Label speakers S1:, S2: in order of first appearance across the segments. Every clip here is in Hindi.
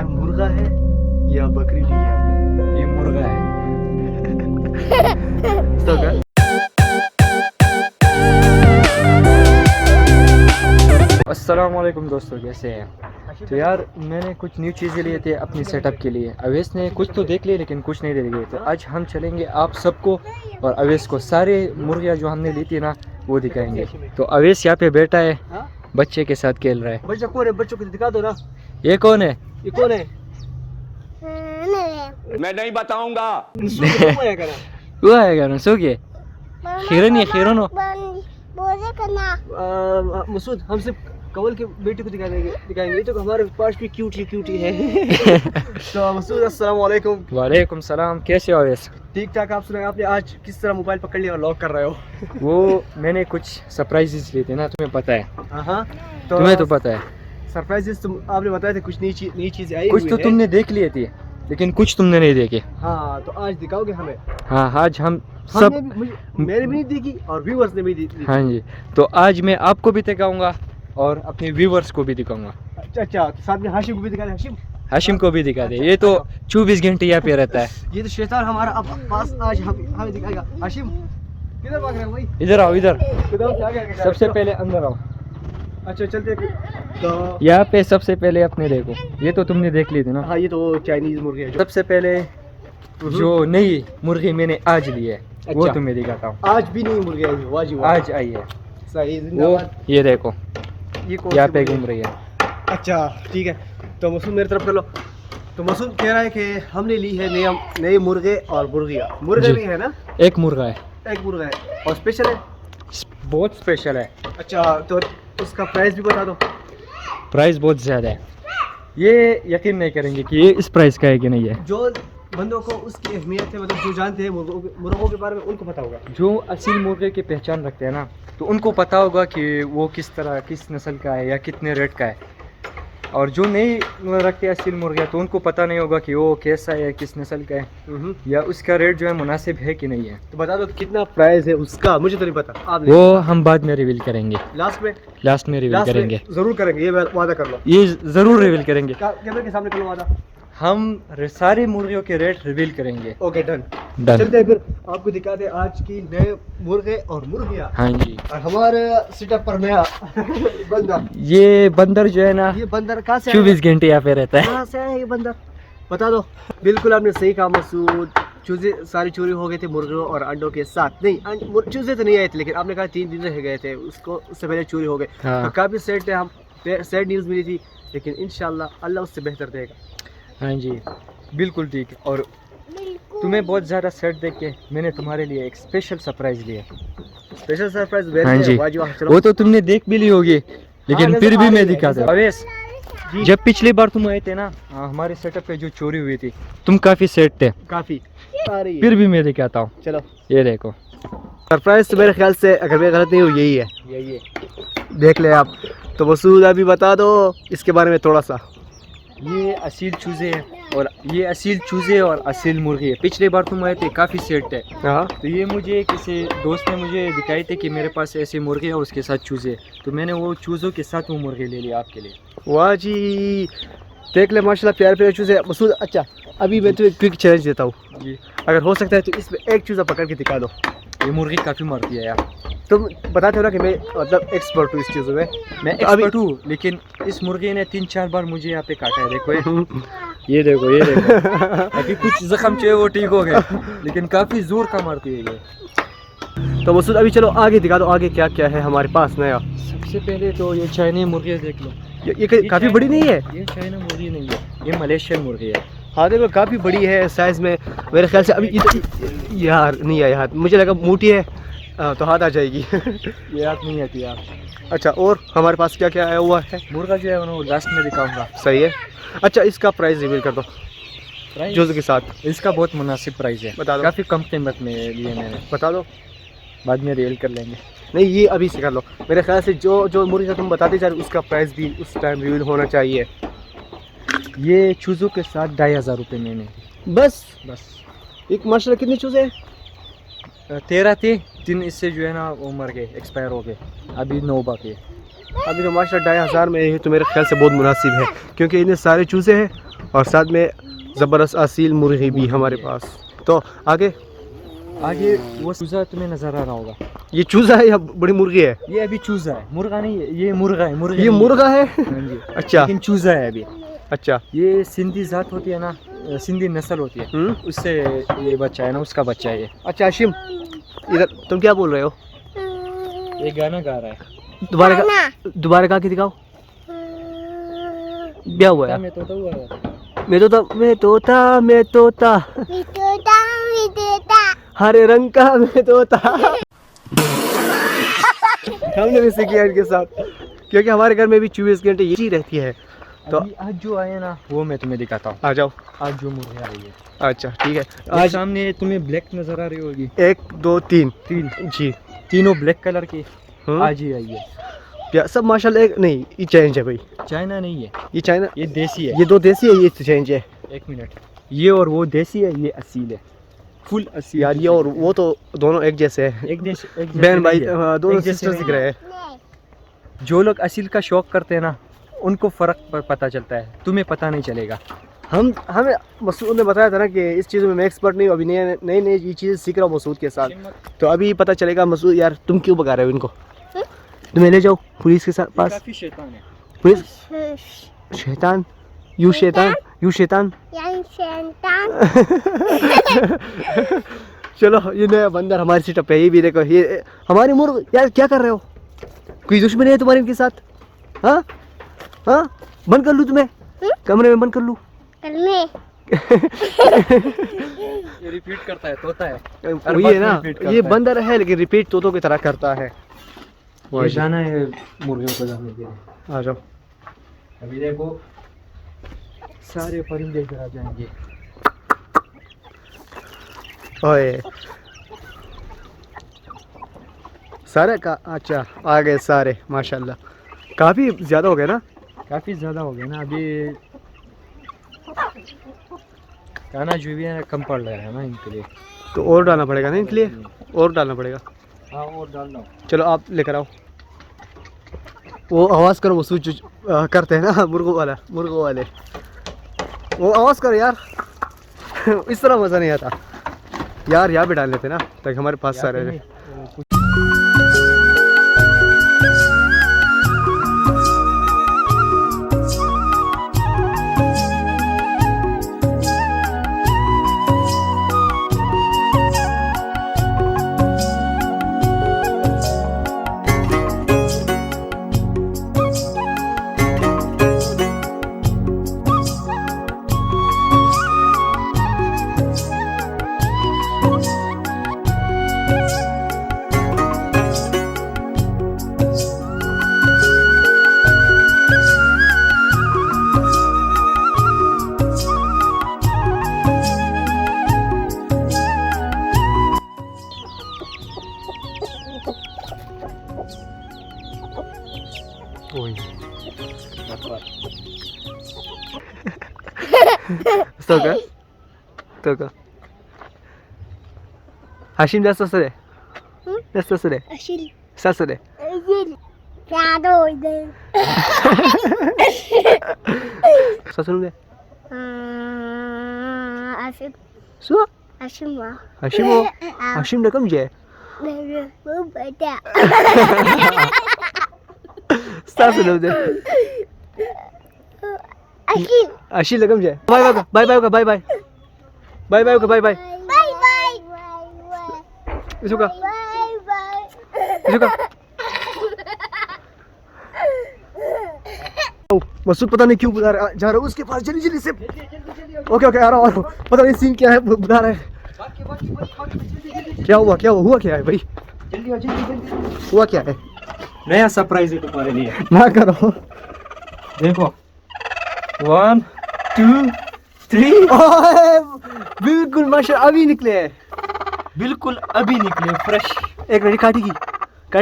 S1: मुर्गा है या बकरी ली है?
S2: ये मुर्गा है।
S1: तो क्या?
S2: अस्सलामुअलैकुम दोस्तों, कैसे हैं? तो यार मैंने कुछ न्यू चीज़ें लिए थे अपनी सेटअप के लिए। अवेश ने कुछ तो देख लिए लेकिन कुछ नहीं देख लिए। तो आज हम चलेंगे आप सबको और अवेश को सारे मुर्गियाँ जो हमने ली थी ना वो दिखाएंगे। तो अवेश यहाँ पे बैठा है, बच्चे के साथ खेल रहा है।
S1: बच्चा कौन है? बच्चों को दिखा दो ना।
S2: ये कौन है?
S1: ये कौन है?
S3: मैं नहीं बताऊंगा।
S2: वो आएगा ना सो के खीरन ये खीरन हो।
S1: मसूद, हम सिर्फ कवल के बेटे को दिखाएंगे। तो हमारे पास भी क्यूटी है। तो मसूद, अस्सलाम वालेकुम।
S2: वालेकुम सलाम, कैसे हो अवेश?
S1: ठीक ठाक। आप सुनाए, आपने आज किस तरह मोबाइल पकड़ लिया और लॉक कर रहे हो?
S2: वो मैंने कुछ सरप्राइजेस लिए थे ना, तुम्हें पता है।
S1: हाँ, तो
S2: तुम्हें तो पता है
S1: सरप्राइजेस तुम आपने बताया था, कुछ नई चीजें आई
S2: कुछ
S1: हुई
S2: तो
S1: है।
S2: तुमने देख लिए थे लेकिन कुछ तुमने नहीं देखे।
S1: हाँ, तो आज दिखाओगे हमें?
S2: हाँ, आज हम
S1: हमने
S2: सब
S1: मैंने भी नहीं देखी और व्यूअर्स ने भी देखी।
S2: हाँ जी, तो आज मैं आपको भी दिखाऊंगा और अपने व्यूवर्स को भी दिखाऊंगा।
S1: अच्छा, तो साथ में हाशिम को भी दिखा दे। हाशिम
S2: को भी दिखा दे। ये तो 24 घंटे यहाँ पे रहता है।
S1: ये तो शैतान हमारा अब पास आज हमें दिखाएगा। हाशिम किधर भाग रहे हो भाई?
S2: इधर आओ, इधर
S1: क्या क्या
S2: सबसे पहले अंदर आओ।
S1: अच्छा, चलते हैं। तो
S2: यहाँ पे सबसे पहले अपने देखो, ये तो तुमने देख ली थी ना।
S1: हाँ, ये तो चाइनीज मुर्गी है।
S2: सबसे पहले जो नई मुर्गी मैंने आज ली है वो
S1: अच्छा।
S2: तुम्हें दिखाता हूँ।
S1: आज भी नहीं मुर्गी आई? वाह जी वाह।
S2: आज आई है
S1: सही,
S2: वो,
S1: जिंदाबाद।
S2: ये देखो
S1: ये कौन
S2: यहाँ
S1: सी
S2: पे
S1: मुर्गी
S2: घूम रही है।
S1: है? अच्छा, ठीक है। तो मसूद मेरी तरफ कर लो। तो मसूद कह रहा है कि हमने ली है नए मुर्गे और मुर्गियाँ। मुर्गे
S2: जी।
S1: भी है ना?
S2: एक मुर्गा है,
S1: एक मुर्गा है और स्पेशल है।
S2: बहुत स्पेशल है।
S1: अच्छा, तो उसका प्राइस भी बता दो।
S2: प्राइस बहुत ज़्यादा है, ये यकीन नहीं करेंगे कि ये इस प्राइस का है कि नहीं है।
S1: जो बंदों को उसकी अहमियत है, मतलब जो जानते हैं मुर्गों के बारे में, उनको पता होगा।
S2: जो असली मुर्गे की पहचान रखते हैं ना, तो उनको पता होगा कि वो किस तरह, किस नस्ल का है या कितने रेट का है। और जो नहीं रखते असली मुर्गियाँ, तो उनको पता नहीं होगा कि वो कैसा है, किस नस्ल का है, या उसका रेट जो है मुनासिब है कि नहीं है।
S1: तो बता दो कितना प्राइस है उसका। मुझे तो नहीं पता, आप
S2: वो हम बाद में रिवील करेंगे,
S1: लास्ट में
S2: रिवील करेंगे।
S1: जरूर करेंगे, ये वादा कर लो।
S2: ये ज़रूर रिवील करेंगे।
S1: कैमरे के सामने कर लो वादा।
S2: हम सारी मुर्गियों के रेट रिवील करेंगे।
S1: Okay, done.
S2: डन।
S1: चलते हैं फिर, आपको दिखाते हैं आज की नए मुर्गे और मुर्गियाँ।
S2: हाँ जी,
S1: और हमारे सेटअप पर नया बंदर।
S2: ये बंदर जो है ना,
S1: ये बंदर कहाँ से
S2: 24 घंटे यहाँ पे रहता है।
S1: कहाँ से आया ये बंदर? बता दो। बिल्कुल आपने सही कहा मसूद, चूजे सारी चोरी हो गए थे मुर्गियों और अंडों के साथ। नहीं, चूजे तो नहीं आए थे, लेकिन आपने कहा 3 दिन रह गए थे, उससे पहले चोरी हो गए।
S2: हाँ।
S1: तो काफ़ी सैड थे हम, सैड न्यूज़ मिली थी, लेकिन इंशाल्लाह अल्लाह उससे बेहतर देगा।
S2: हाँ जी, बिल्कुल ठीक। और तुम्हें बहुत ज़्यादा सेट देख के मैंने तुम्हारे लिए एक स्पेशल सरप्राइज लिया।
S1: Special surprise?
S2: हाँ जी,
S1: चलो।
S2: वो तो तुमने देख भी ली होगी, लेकिन
S1: हाँ,
S2: फिर भी
S1: आ रही
S2: मैं
S1: है,
S2: दिखाता हूँ। अवेश,
S1: जी।
S2: जब पिछली बार तुम आए थे ना हमारे सेटअप पे जो चोरी हुई थी, तुम काफ़ी सेट थे,
S1: काफ़ी आ रही है।
S2: फिर भी मैं दिखाता हूँ।
S1: चलो,
S2: ये देखो
S1: सरप्राइज तो मेरे ख्याल से, अगर मैं गलत नहीं हूँ, यही है।
S2: यही है।
S1: देख ले आप। तो मसूद अभी बता दो इसके बारे में थोड़ा सा।
S2: ये असील चूजे हैं, और ये असील चूजे और असील मुर्गी है। पिछली बार तुम आए थे, काफ़ी सेट थे।
S1: हाँ,
S2: तो ये मुझे किसी दोस्त ने मुझे दिखाई थे कि मेरे पास ऐसे मुर्गे और उसके साथ चूजे, तो मैंने वो चूज़ों के साथ वो मुर्गे ले लिया आपके लिए।
S1: वाह जी, देख ले माशाल्लाह, प्यारे प्यारे चूजे मसूद। अच्छा, अभी मैं तुम्हें क्विक चैलेंज देता हूँ।
S2: जी,
S1: अगर हो सकता है तो इसमें एक चूज़ा पकड़ के दिखा दो।
S2: ये मुर्गी काफ़ी मरती है यार।
S1: तुम बताते हो ना कि मैं मतलब एक्सपर्ट हूँ इस चीज़ों में।
S2: मैं
S1: तो अभी-
S2: एक्सपर्ट हूँ, लेकिन इस मुर्गे ने 3-4 बार मुझे यहाँ पे काटा है। देखो ये देखो, ये देखो। अभी कुछ जख्म जो है वो ठीक हो गए, लेकिन काफ़ी जोर का मारती है ये।
S1: तो मसूद अभी चलो आगे दिखा दो, आगे क्या क्या है हमारे पास नया।
S2: सबसे पहले तो ये चाइनीज मुर्गी देख लो।
S1: ये काफ़ी बड़ी नहीं है?
S2: ये चाइना मुर्गी नहीं है, ये मलेशियन मुर्गी है।
S1: हाँ देखो, काफ़ी बड़ी है साइज़ में। मेरे ख्याल से अभी यार नहीं आया हाथ, मुझे लगा मोटी है तो हाथ आ जाएगी।
S2: ये हाथ नहीं आती यार।
S1: अच्छा, और हमारे पास क्या क्या आया हुआ है?
S2: मुर्गा जो है वो लास्ट में दिखाऊंगा।
S1: सही है। अच्छा, इसका प्राइस रिवील कर दो जुज़ के साथ।
S2: इसका बहुत मुनासिब प्राइस है,
S1: बता दो।
S2: काफ़ी कम कीमत में लिए मैंने।
S1: बता दो।
S2: बाद में रिवील कर लेंगे।
S1: नहीं, ये अभी से कर लो। मेरे ख्याल से जो मुर्गी का तुम बताते जा रहे हो, उसका प्राइस भी उस टाइम रिवील होना चाहिए।
S2: ये चूज़ों के साथ 2500 रुपये मैंने।
S1: बस
S2: बस
S1: एक माशाल्लाह कितने चूज़े हैं?
S2: 13 थे, 3 इससे जो है ना वो मर गए, एक्सपायर हो गए। अभी 9 बाकी है।
S1: अभी तो माशाल्लाह 2500 में है, तो मेरे ख्याल से बहुत मुनासिब है, क्योंकि इन्हें सारे चूज़े हैं और साथ में ज़बरदस्त असील मुर्गी भी हमारे पास। तो आगे
S2: आगे वो चूजा तुम्हें नजर आ रहा होगा,
S1: ये चूजा है या बड़ी मुर्गी है?
S2: ये अभी चूजा है, मुर्गा नहीं है, ये मुर्गा है। मुर्गा
S1: ये मुर्गा है?
S2: हाँ जी।
S1: अच्छा
S2: लेकिन चूजा है अभी।
S1: अच्छा।
S2: ये सिंधी जात होती है ना, सिंधी नस्ल होती है, उससे ये बच्चा है ना, उसका बच्चा है ये।
S1: अच्छा हाशिम, इधर तुम क्या बोल रहे हो?
S2: ये गाना गा रहा है।
S1: दोबारा गा के दिखाओ। क्या हुआ यार?
S2: मैं तोता हुआ है।
S1: मैं तोता हरे रंग का मैं तोता। हमने भी सीखी है इनके साथ, क्योंकि हमारे घर में भी 24 घंटे यही रहती है। तो
S2: आज जो आए ना वो मैं तुम्हें दिखाता हूँ।
S1: आ जाओ।
S2: आज जो मुर्गी आई है।
S1: अच्छा ठीक है।
S2: आज सामने तुम्हें ब्लैक नजर आ रही होगी,
S1: 1 2 3 जी,
S2: तीनों ब्लैक कलर की आज ही आई है।
S1: या सब माशाल्लाह। एक नहीं, ये चेंज है भाई,
S2: चाइना नहीं है,
S1: ये चाइना,
S2: ये देसी है।
S1: ये 2 देसी है, ये चेंज है।
S2: एक मिनट, ये और वो देसी है, ये असील है, फुल असील।
S1: यार ये और वो तो दोनों एक जैसे हैं।
S2: एक जैसे
S1: बहन भाई,
S2: नहीं है।
S1: दोनों
S2: एक जैसे
S1: सिस्टर्स दिख
S2: नहीं
S1: रहे हैं।
S2: जो लोग असील का शौक करते हैं ना, उनको फ़र्क पर पता चलता है, तुम्हें पता नहीं चलेगा।
S1: हमें मसूद ने बताया था ना कि इस चीज़ में मैं एक्सपर्ट नहीं हूँ, अभी नई नई ये चीज़ सीख रहा हूँ मसूद के साथ। तो अभी पता चलेगा। मसूद यार तुम क्यों भगा रहे हो इनको? तुम्हें ले जाओ पुलिस के साथ पास।
S2: काफी शैतान है।
S1: पुलिस शैतान, यू शैतान, यू शैतान। चलो, ये नया बंदर हमारी सीट पे, ये भी देखो, ये हमारी मुर्ग। यार क्या कर रहे हो? कोई दुश्मनी है तुम्हारी इनके साथ? हाँ हाँ, बंद कर लूँ तुम्हें कमरे में, बंद कर लूँ?
S2: ये रिपीट करता है, तोता है।
S1: वही है ना, ये बंदर है लेकिन रिपीट तोतों की तरह करता है।
S2: ये जाना है मुर्गियों को जाने के लिए।
S1: आ जाओ।
S2: अभी देखो सारे परिंदे इधर आ जाएंगे।
S1: ओए सारे का, अच्छा आ गए सारे माशाल्लाह। काफ़ी ज़्यादा हो गए ना?
S2: काफ़ी ज़्यादा हो गया ना। अभी खाना जो भी है कम पड़ रहा है ना इनके लिए,
S1: तो और डालना पड़ेगा ना इनके लिए, और डालना पड़ेगा।
S2: हाँ और डालना।
S1: चलो आप लेकर आओ। वो आवाज़ करो, वो स्विच करते हैं ना मुर्गों वाले, वो आवाज़ करो यार। इस तरह मज़ा नहीं आता यार। यहाँ पे डाल लेते ना ताकि हमारे पास सारे रहे। Toka. Hashim dah selesai deh. Dah selesai deh. Selesai deh. Selesai deh. Suah? Hashim dah kam je? Selesai deh. Ashil dah kam je? Bye. Isuka. Masood पता नहीं क्यों बुला रहा जा रहा है उसके पास। जल्दी से। ओके आ रहा हूँ। पता नहीं सीन क्या है, बुला रहा है। क्या हुआ क्या है भाई? जल्दी हुआ क्या है?
S2: नया सरप्राइज है तुम्हारे लिए।
S1: ना करो।
S2: देखो 1 2 3।
S1: बिल्कुल माशाल्लाह, अभी निकले हैं।
S2: बिल्कुल अभी निकले फ्रेश।
S1: एक मिनट, काटी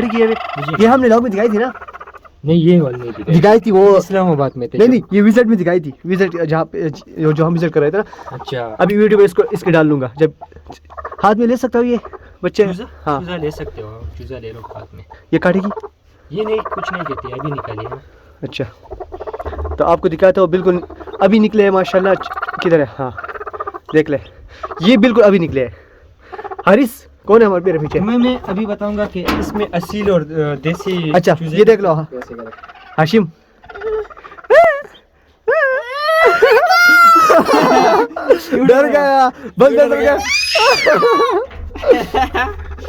S1: की ये हमने लॉग में दिखाई थी ना?
S2: नहीं ये वाली नहीं
S1: दिखाई थी, वो
S2: इस्लामाबाद में थे।
S1: नहीं ये विजिट में दिखाई थी। विजिट जहाँ पे जो हम विजिट कर रहे थे ना।
S2: अच्छा
S1: अभी वीडियो में इसके डाल लूंगा। जब हाथ में ले सकता हूँ ये बच्चे? हाँ
S2: चूजा ले सकते हो, चूजा ले लो हाथ में।
S1: ये काटेगी?
S2: ये नहीं, कुछ नहीं कहती, अभी निकाली है।
S1: अच्छा तो आपको दिखाया था, वो बिल्कुल अभी निकले हैं माशाल्लाह। किधर है? हाँ देख ले, ये बिल्कुल अभी निकले हैं। हारिस कौन है हमारे मेरे पीछे?
S2: मैं अभी बताऊंगा कि इसमें असील और देसी।
S1: अच्छा ये देख लो। हाँ हाशिम डर गया, बंदा डर गया।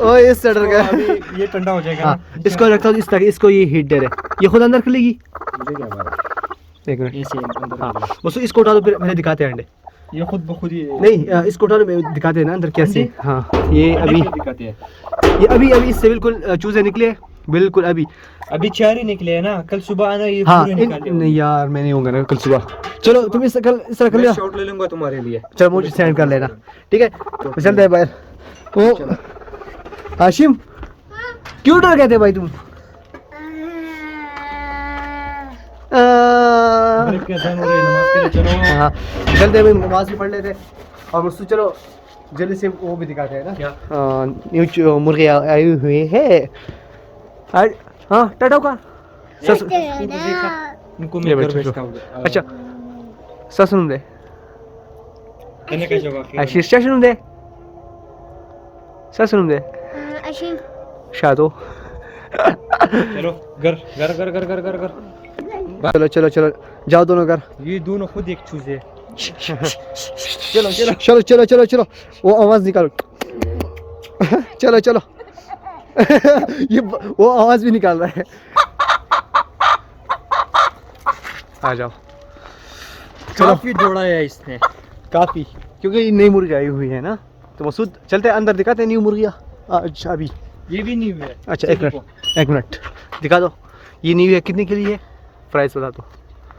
S1: ओ इससे डर गया।
S2: अभी ये ठंडा हो जाएगा।
S1: हाँ इसको रखता हूँ इस तरह, इसको ये हीट दे रहे, ये खुद अंदर खुलेगी।
S2: मुझे क्या पता।
S1: एक मिनट।
S2: ऐसे अंदर
S1: हाँ बस इसको उठा दो, फिर मैंने दिखाते हैं अंडे।
S2: ये खुद ब खुद ही
S1: नहीं इसको उठा दो, दिखाते हैं ना अंदर कैसे। हाँ ये अभी
S2: दिखाते हैं।
S1: ये अभी इससे बिल्कुल चूजे निकले हैं, बिल्कुल अभी।
S2: अभी 4 ही निकले हैं ना, कल सुबह आना ये
S1: हाँ
S2: पूरे निकाल लेंगे।
S1: नहीं यार मैं नहीं होऊंगा ना कल सुबह। चलो तुम इस तरह कर
S2: मैं
S1: लिया।
S2: शॉट ले लूंगा तुम्हारे लिए।
S1: चलो मुझे सेंड कर लेना, ठीक है? तो चलते हैं बाहर। ओ हाशिम क्यों डर गए थे भाई तुम?
S2: अरे क्या टाइम हो रहा है, नमाज के लिए चलो।
S1: हाँ चलते हैं भाई, नमाज भी पढ़ लेते हैं। और मुझसे चलो जल्दी से वो भी दिखाते हैं ना
S2: क्या?
S1: न्यू मुर्गे आए हुए हैं। हाँ टाटा का
S2: इनको
S1: ये
S2: मैं
S1: बच्चों
S2: घर
S1: को।
S2: भेजता हूँ।
S1: अच्छा ससुन दे
S2: कहने का जवाब
S1: आशीष ससुन दे ससुन दे
S3: अशीम
S1: शादो।
S2: चलो घर घर घर घर घर घर घर।
S1: चलो चलो चलो जाओ दोनों घर।
S2: ये दोनों खुद एक चूजे।
S1: चलो चलो चलो चलो चलो चलो वो आवाज निकालो। चलो चलो। ये वो आवाज भी निकाल रहा है। आ जाओ चलो।
S2: काफी दौड़ा है इसने।
S1: काफी, क्योंकि ये नई मुर्गी आई हुई है ना। तो मसूद चलते हैं अंदर, दिखाते हैं न्यू मुर्गियाँ। अच्छा अभी
S2: ये भी नहीं हुआ है।
S1: अच्छा एक मिनट दिखा दो। ये न्यू है, कितने के लिए है? प्राइस बता दो।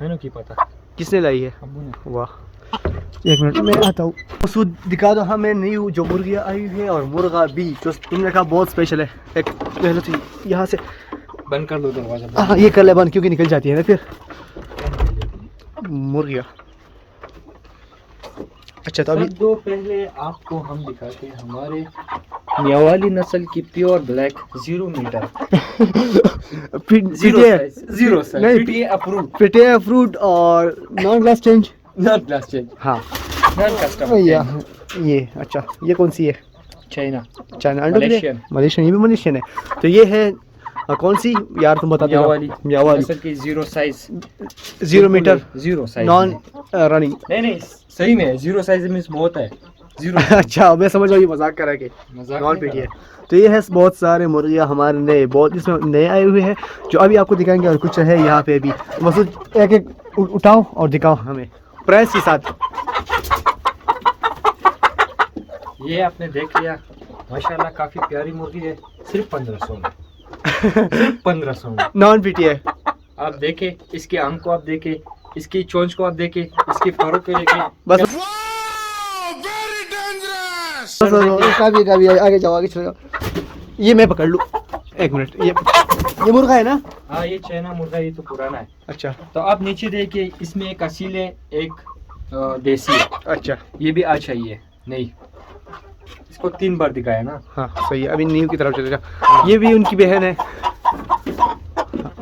S2: मैंने की पता
S1: किसने लाई है?
S2: अब्बू ने।
S1: वाह एक मिनट मैं आता हूँ। मसूद दिखा दो हमें न्यू जो मुर्गियाँ आई हुई है, और मुर्गा भी जो तुमने कहा बहुत स्पेशल है। एक पहले तो यहाँ से
S2: बंद कर दो दरवाजा।
S1: हाँ ये कर ले बंद, क्योंकि निकल जाती है ना फिर मुर्गियाँ। अच्छा तो अभी
S2: दो पहले आपको हम दिखाते हैं हमारे मियावाली नस्ल की प्योर ब्लैक 0 मीटर जीरो
S1: नहीं
S2: अप्रूव
S1: पिटे फ्रूट और non glass change.
S2: Not glass change
S1: हाँ
S2: नॉन कस्टम
S1: भैया ये अच्छा ये कौन सी है?
S2: चाइना
S1: चाइना अंडो के लिए?
S2: मलेशियन।
S1: मलेशियन, ये भी मलेशियन है। तो ये है कौन सी यार तुम बता दो। मियावाली
S2: नस्ल की 0 size
S1: 0 metre
S2: 0 size
S1: non running.
S2: नहीं सही में 0 साइज में बहुत है 0।
S1: अच्छा मैं समझ रहा हूँ ये मजाक कर रहा है कि
S2: मजाक
S1: नॉन
S2: नहीं
S1: पीटी है।
S2: कर
S1: तो ये है बहुत सारे मुर्गियाँ हमारे नए, बहुत इसमें नए आए हुए हैं जो अभी आपको दिखाएंगे, और कुछ है यहाँ पे भी। मसूद एक एक उठाओ और दिखाओ हमें प्राइस के साथ।
S2: ये आपने देख लिया माशाल्लाह काफी प्यारी मुर्गी है। सिर्फ 1500 में। सिर्फ 1500 में
S1: नॉन पीटी है।
S2: आप देखे इसके आंख को, आप देखे इसकी चोंच को, आप देखे इसके फरों को देखे।
S1: बस काफी आगे जाओ, आगे चले जाओ। ये मैं पकड़ लूँ एक मिनट। ये मुर्गा है ना?
S2: हाँ ये चाइना मुर्गा, ये तो पुराना है।
S1: अच्छा
S2: तो आप नीचे देखिए, इसमें एक असील है, एक देसी है।
S1: अच्छा
S2: ये भी आज चाहिए नहीं, इसको 3 बार दिखाया ना।
S1: हाँ सही है। अभी न्यू की तरफ चले जाओ। ये भी उनकी बहन है।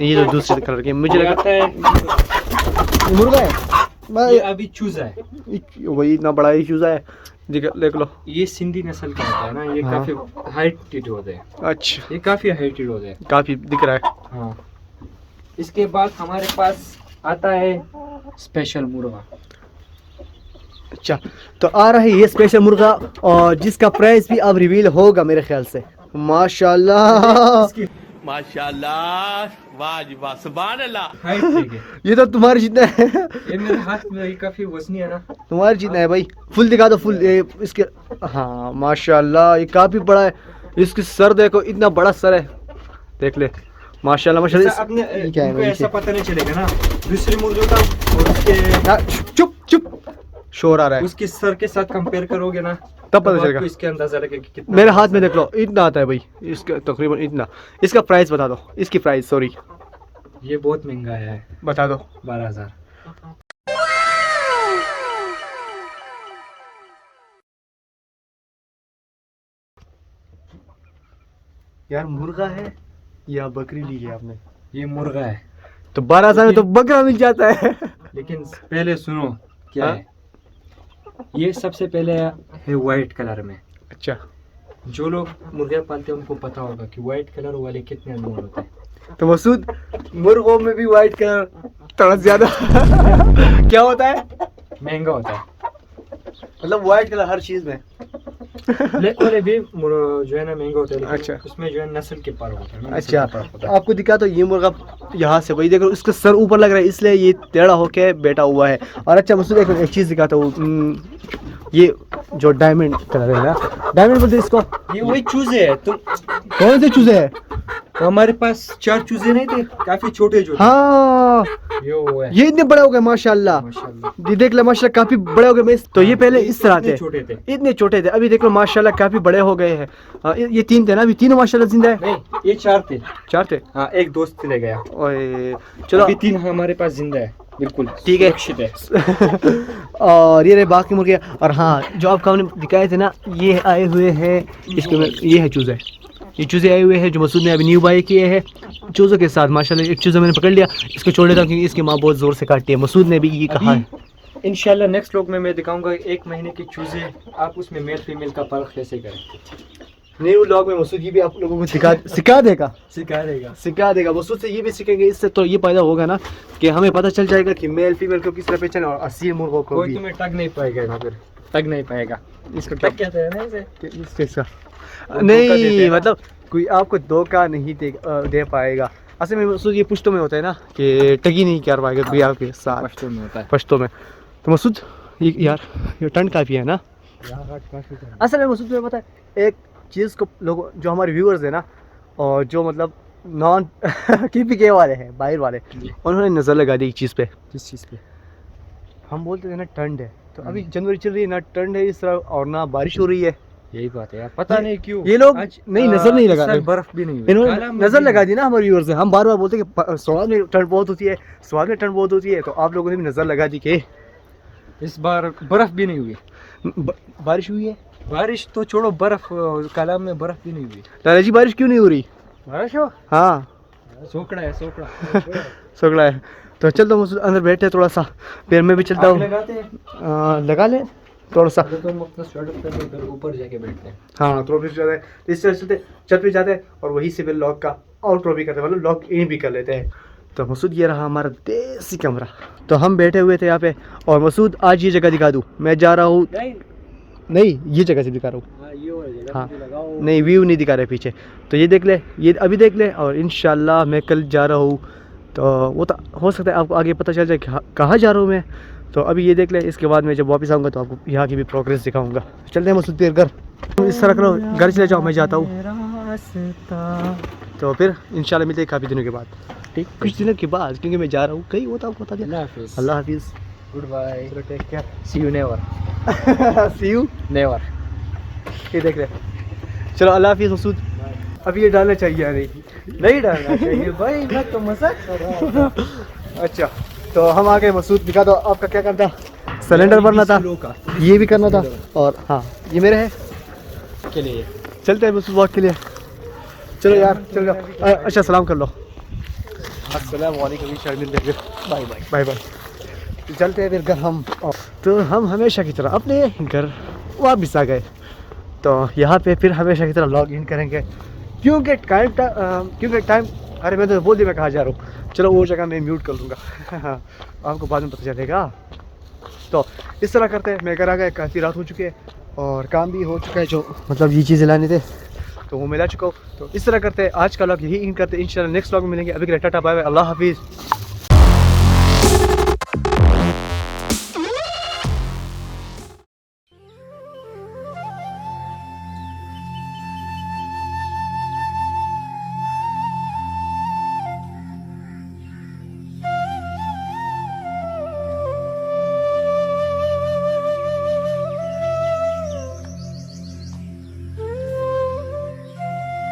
S1: ये तो दूसरे कलर की मुझे
S2: ये
S1: लगा
S2: आता है,
S1: ये मुर्गा है।
S2: ये अभी चूजा है।
S1: वही इतना बड़ा ही चूजा है। देख लो
S2: ये सिंधी नस्ल का होता है ना, ये
S1: हाँ।
S2: काफी हाइटेड होते हैं।
S1: अच्छा
S2: ये काफी हाइटेड होते हैं।
S1: काफी दिख रहा है।
S2: हाँ इसके बाद हमारे पास आता है स्पेशल मुर्गा।
S1: अच्छा तो आ रहा है ये स्पेशल मुर्गा, और जिसका प्राइस भी अब रिवील होगा मेरे ख्याल से। माशाल्लाह
S2: इसकी
S4: माशाल्लाह, वाह जी वाह, सुभान अल्लाह।
S2: हाइट देखिए,
S1: ये तो तुम्हारे जितना है।
S2: ये मेरे हाथ में, ये काफी वजनी है ना।
S1: तुम्हारे जितना है भाई। फुल दिखा दो फुल ये इसके। हाँ माशाल्लाह ये काफी बड़ा है। इसकी सर देखो, इतना बड़ा सर है, देख ले। माशाल्लाह
S2: ऐसा
S1: माशाल्लाह।
S2: अपने
S1: ये क्या है
S2: इनको
S1: भाई
S2: ऐसा पता नहीं चलेगा ना दूसरे मुर्गों का और उसके
S1: चुप चुप शोर आ रहा है,
S2: उसके सर के साथ कंपेयर करोगे ना,
S1: तब पता
S2: आपको
S1: चलेगा।
S2: इसके अंदाजा लगेगा कि कितना।
S1: मेरे हाथ में देख लो, इतना आता है भाई इसका, तकरीबन इतना। इसका प्राइस बता दो, इसकी प्राइस सॉरी
S2: ये बहुत महंगा है,
S1: बता दो।
S2: 12,000।
S1: यार मुर्गा है या बकरी ली है आपने?
S2: ये मुर्गा है।
S1: तो 12,000 में तो बकरा मिल जाता है।
S2: लेकिन पहले सुनो क्या
S1: हाँ?
S2: है। ये सबसे पहले है वाइट कलर में।
S1: अच्छा,
S2: जो लोग मुर्गे पालते हैं उनको पता होगा कि वाइट कलर वाले कितने अनमोल होते हैं।
S1: तो मसूद मुर्गों में भी वाइट कलर थोड़ा ज्यादा क्या होता है?
S2: महंगा होता है।
S1: मतलब वाइट कलर हर चीज में।
S2: ब्लैक वाले भी जो है ना महंगा होता है, लेकिन
S1: अच्छा।
S2: उसमें जो है नस्ल के पार होता है।
S1: अच्छा, आपको दिखा तो ये मुर्गा यहाँ से वही देखो, इसका सर ऊपर लग रहा है इसलिए ये टेढ़ा होके बैठा हुआ है। और अच्छा मसूद एक चीज दिखाता हूँ, ये जो डायमंड कलर है ना, डायमंड बोलते हैं इसको।
S2: ये वही चूजे है। तुम
S1: कौन से चूजे है?
S2: तो हमारे पास 4 चूजे नहीं थे, काफी छोटे जो थे।
S1: हाँ,
S2: ये वो है।
S1: ये इतने बड़े हो गए माशाल्लाह।
S2: माशाल्लाह।
S1: ये देख ले माशाल्लाह, काफी बड़े हो गए। तो ये पहले इस तरह
S2: इतने
S1: थे,
S2: छोटे थे।
S1: इतने छोटे थे, अभी देख लो माशाल्लाह काफी बड़े हो गए हैं। ये 3 थे ना, अभी तीनों माशाल्लाह जिंदा है।
S2: नहीं, ये 4 थे।
S1: 4 थे।
S2: हाँ, एक दोस्त ले गया।
S1: ओए चलो,
S2: अभी 3 हमारे पास जिंदा है, बिल्कुल
S1: ठीक है।
S2: सुरक्षित है।
S1: और ये रहे बाकी मुर्गे। और हाँ, जो आपको हमने दिखाए थे ना, ये आए हुए हैं इसके में, ये है चूजे। ये चूजे आए हुए हैं जो मसूद ने अभी न्यू बाई किए हैं चूज़ों के साथ। माशाल्लाह एक चूज़ा मैंने पकड़ लिया, इसको छोड़ देता हूँ क्योंकि इसकी माँ बहुत ज़ोर से काटती है। मसूद ने भी ये कहा है।
S2: इंशाल्लाह नेक्स्ट व्लॉग में मैं दिखाऊंगा 1 महीने की चूजे, आप उसमें मेल फीमेल का परख कैसे करें।
S1: न्यू व्लॉग में मसूद ये भी आप लोगों को सिखा देगा। सिखा देगा मसूद से, ये भी सीखेंगे। इससे तो ये फायदा होगा ना कि हमें पता चल जाएगा कि मेल फीमेल को किस तरह पहचान, और असील मुर्गों को
S2: कोई
S1: भी।
S2: तुम्हें टग नहीं पाएगा ना, फिर टग नहीं पाएगा।
S1: इसका
S2: टग कहते हैं ना इसे।
S1: इसका
S2: वो धोखा देते
S1: नहीं,
S2: हैं ना।
S1: मतलब कोई आपको धोखा नहीं दे पाएगा। असल में मसूद ये पुश्तों में होता है ना कि टगी नहीं कर पाएगा कोई आपके साथ,
S2: पश्तो में होता है।
S1: पश्तों में। तो मसूद ये यार ये ठंड काफ़ी है ना। असल में मसूद तुम्हें पता है एक चीज़ को, लोग जो हमारे व्यूअर्स हैं ना, और जो मतलब नॉन KPK वाले हैं, बाहर वाले, उन्होंने नज़र लगा दी एक चीज़ पे।
S2: किस चीज़ पे?
S1: हम बोलते थे ना ठंड है, तो अभी जनवरी चल रही है ना, ठंड है इस तरह, और ना बारिश हो रही है।
S2: यही बात है यार, पता नहीं क्यों
S1: ये लोग
S2: आज
S1: नहीं नज़र नहीं लगा रहे।
S2: बर्फ भी नहीं हुई।
S1: इन्होंने
S2: काला
S1: नज़र लगा दी ना हमारे व्यूअर्स से। हम बार बार बोलते हैं कि स्वाद में ठंड बहुत होती है, स्वाद में ठंड बहुत होती है, तो आप लोगों ने भी नज़र लगा दी कि
S2: इस बार बर्फ भी नहीं हुई।
S1: बारिश हुई है।
S2: बारिश तो छोड़ो, बर्फ काला में बर्फ भी नहीं हुई।
S1: लाला जी बारिश क्यों नहीं हो रही?
S2: बारिश हो,
S1: हाँ,
S2: सोकड़ा है सोकड़ा।
S1: सगड़ा है। तो चल तो मुझे अंदर बैठे थोड़ा सा, फिर मैं भी चलता
S2: आग
S1: हूँ।
S2: लगाते हैं
S1: लगा ले थोड़ा सा।
S2: तो हम अपना स्वेटर पहन के फिर ऊपर जाके बैठते हैं।
S1: हाँ, थोड़ा भी जाता है, इस तरह चलते छत पे जाते हैं और वहीं से फिर लॉक का आउटरो भी करते हैं, मतलब लॉक इन भी कर लेते हैं। तो मसूद ये रहा हमारा देसी कमरा। तो हम बैठे हुए थे यहाँ पे, और मसूद आज ये जगह दिखा दूँ, मैं जा रहा हूँ। नहीं, ये जगह से दिखा रहा हूँ। हाँ, नहीं व्यू नहीं दिखा रहे पीछे, तो ये देख ले, ये अभी देख ले, और इंशाल्लाह मैं कल जा रहा हूँ। तो वो तो हो सकता है आपको आगे पता चल जाए कहाँ जा रहा हूँ मैं। तो अभी ये देख ले, इसके बाद मैं जब वापस आऊँगा तो आपको यहाँ की भी प्रोग्रेस दिखाऊँगा। चलते हैं मसूद तेरे घर, इस तरह करो, घर चले जाओ, मैं जाता हूँ। तो फिर इंशाल्लाह मिलते हैं काफ़ी दिनों के बाद, ठीक, कुछ दिनों के बाद, क्योंकि मैं जा रहा हूँ कहीं, वो तो आपको बता दिया।
S2: अल्लाह हाफिज़।
S1: अल्लाह हाफिज़,
S2: गुड बाय,
S1: चलो take care,
S2: see you never.
S1: See you
S2: never.
S1: ये देख ले, चलो अल्लाह हाफिज़ मसूद। अब ये डालना चाहिए या नहीं डालना चाहिए भाई, मैं तो मजाक कर रहा हूँ। अच्छा, तो हम आ गए। मसूद दिखा दो आपका क्या करना था। सिलेंडर भरना था, ये भी करना था, और हाँ ये मेरे है
S2: के लिए
S1: चलते हैं मसूद वॉक के लिए। चलो यार, चलो अच्छा सलाम कर लो। अस्सलाम वालेकुम, बाय बाय बाय बाय। चलते हैं फिर घर हम। तो हम हमेशा की तरह अपने घर वापस आ गए। तो यहाँ पे फिर हमेशा की तरह लॉग इन करेंगे, क्योंकि टाइम अरे मैं तो बोल दिया मैं कहाँ जा रहा हूँ। चलो वो जगह मैं म्यूट कर लूँगा आपको बाद में पता चलेगा। तो इस तरह करते हैं, मैं घर आ गया, काफ़ी रात हो चुकी है और काम भी हो चुका है, जो मतलब ये चीज़ें लाने थे तो वो मिला चुका हूँ। तो इस तरह करते हैं, आज का व्लॉग यही इन करते हैं। इंशाल्लाह नेक्स्ट व्लॉग में मिलेंगे। अभी के लिए टाटा बाय बाय, अल्लाह हाफिज़।